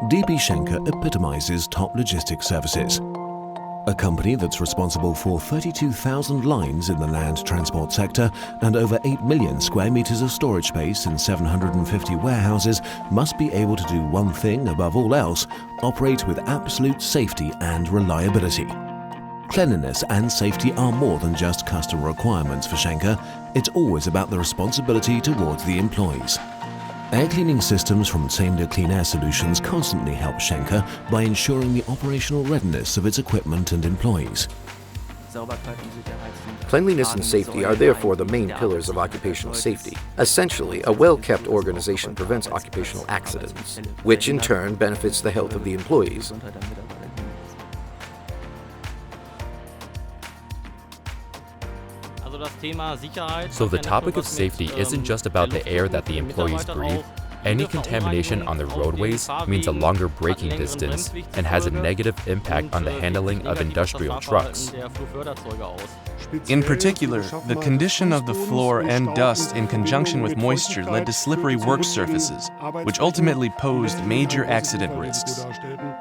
DB Schenker epitomizes top logistics services. A company that's responsible for 32,000 lines in the land transport sector and over 8 million square meters of storage space in 750 warehouses must be able to do one thing above all else: operate with absolute safety and reliability. Cleanliness and safety are more than just customer requirements for Schenker. It's always about the responsibility towards the employees. Air cleaning systems from Zehnder Clean Air Solutions constantly help Schenker by ensuring the operational readiness of its equipment and employees. Cleanliness and safety are therefore the main pillars of occupational safety. Essentially, a well-kept organization prevents occupational accidents, which in turn benefits the health of the employees. So the topic of safety isn't just about the air that the employees breathe. Any contamination on the roadways means a longer braking distance and has a negative impact on the handling of industrial trucks. In particular, the condition of the floor and dust in conjunction with moisture led to slippery work surfaces, which ultimately posed major accident risks.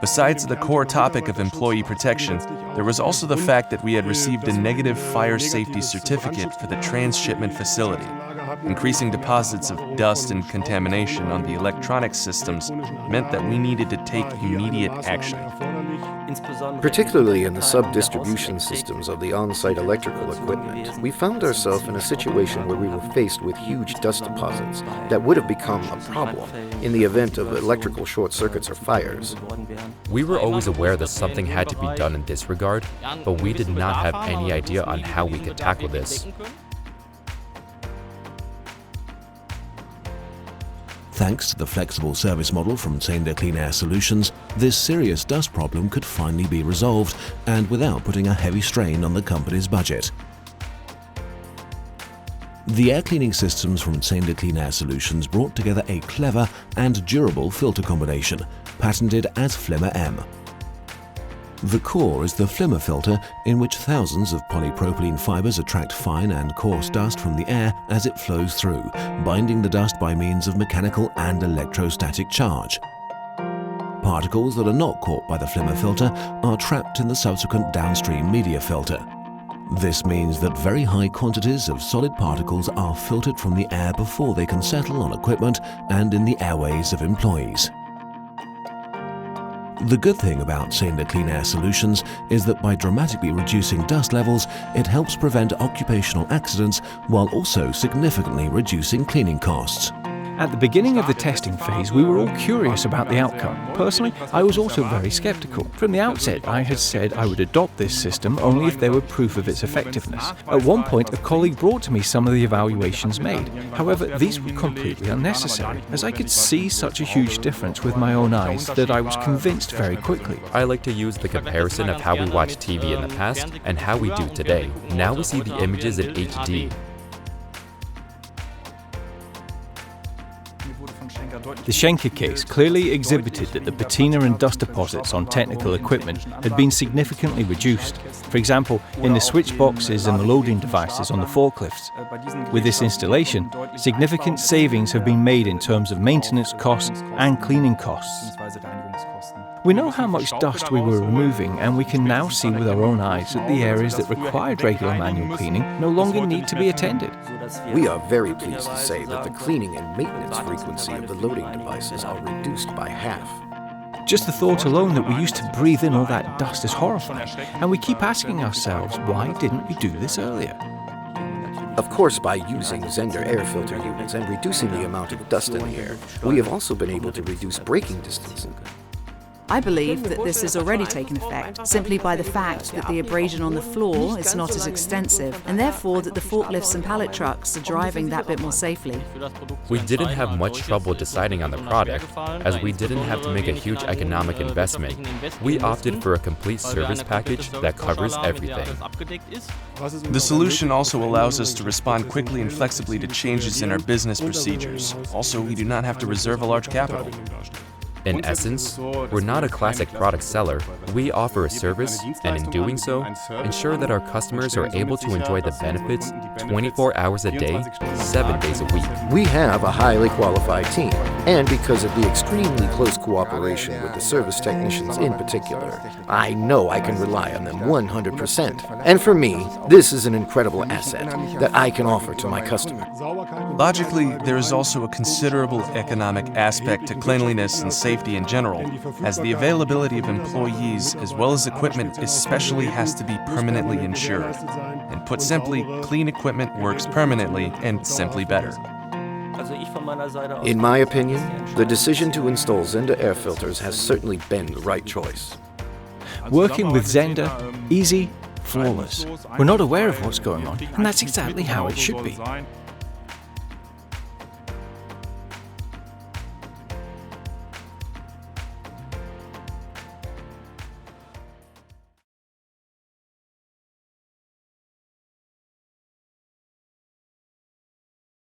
Besides the core topic of employee protection, there was also the fact that we had received a negative fire safety certificate for the transshipment facility. Increasing deposits of dust and contamination on the electronic systems meant that we needed to take immediate action. Particularly in the sub-distribution systems of the on-site electrical equipment, we found ourselves in a situation where we were faced with huge dust deposits that would have become a problem in the event of electrical short circuits or fires. We were always aware that something had to be done in this regard, but we did not have any idea on how we could tackle this. Thanks to the flexible service model from Zehnder Clean Air Solutions, this serious dust problem could finally be resolved, and without putting a heavy strain on the company's budget. The air cleaning systems from Zehnder Clean Air Solutions brought together a clever and durable filter combination, patented as Flimmer M. The core is the Flimmer filter, in which thousands of polypropylene fibers attract fine and coarse dust from the air as it flows through, binding the dust by means of mechanical and electrostatic charge. Particles that are not caught by the Flimmer filter are trapped in the subsequent downstream media filter. This means that very high quantities of solid particles are filtered from the air before they can settle on equipment and in the airways of employees. The good thing about Zehnder Clean Air Solutions is that by dramatically reducing dust levels, it helps prevent occupational accidents while also significantly reducing cleaning costs. At the beginning of the testing phase, we were all curious about the outcome. Personally, I was also very skeptical. From the outset, I had said I would adopt this system only if there were proof of its effectiveness. At one point, a colleague brought to me some of the evaluations made. However, these were completely unnecessary, as I could see such a huge difference with my own eyes that I was convinced very quickly. I like to use the comparison of how we watched TV in the past and how we do today. Now we see the images in HD. The Schenker case clearly exhibited that the patina and dust deposits on technical equipment had been significantly reduced. For example, in the switch boxes and the loading devices on the forklifts. With this installation, significant savings have been made in terms of maintenance costs and cleaning costs. We know how much dust we were removing, and we can now see with our own eyes that the areas that required regular manual cleaning no longer need to be attended. We are very pleased to say that the cleaning and maintenance frequency of the loading devices are reduced by half. Just the thought alone that we used to breathe in all that dust is horrifying, and we keep asking ourselves, why didn't we do this earlier? Of course, by using Zehnder air filter units and reducing the amount of dust in the air, we have also been able to reduce braking distance. I believe that this has already taken effect, simply by the fact that the abrasion on the floor is not as extensive, and therefore that the forklifts and pallet trucks are driving that bit more safely. We didn't have much trouble deciding on the product, as we didn't have to make a huge economic investment. We opted for a complete service package that covers everything. The solution also allows us to respond quickly and flexibly to changes in our business procedures. Also, we do not have to reserve a large capital. In essence, we're not a classic product seller. We offer a service, and in doing so, ensure that our customers are able to enjoy the benefits 24 hours a day, 7 days a week. We have a highly qualified team, and because of the extremely close cooperation with the service technicians in particular, I know I can rely on them 100%. And for me, this is an incredible asset that I can offer to my customer. Logically, there is also a considerable economic aspect to cleanliness and safety in general, as the availability of employees as well as equipment especially has to be permanently ensured. And put simply, clean equipment works permanently and simply better. In my opinion, the decision to install Zehnder air filters has certainly been the right choice. Working with Zehnder, easy, flawless. We're not aware of what's going on, and that's exactly how it should be.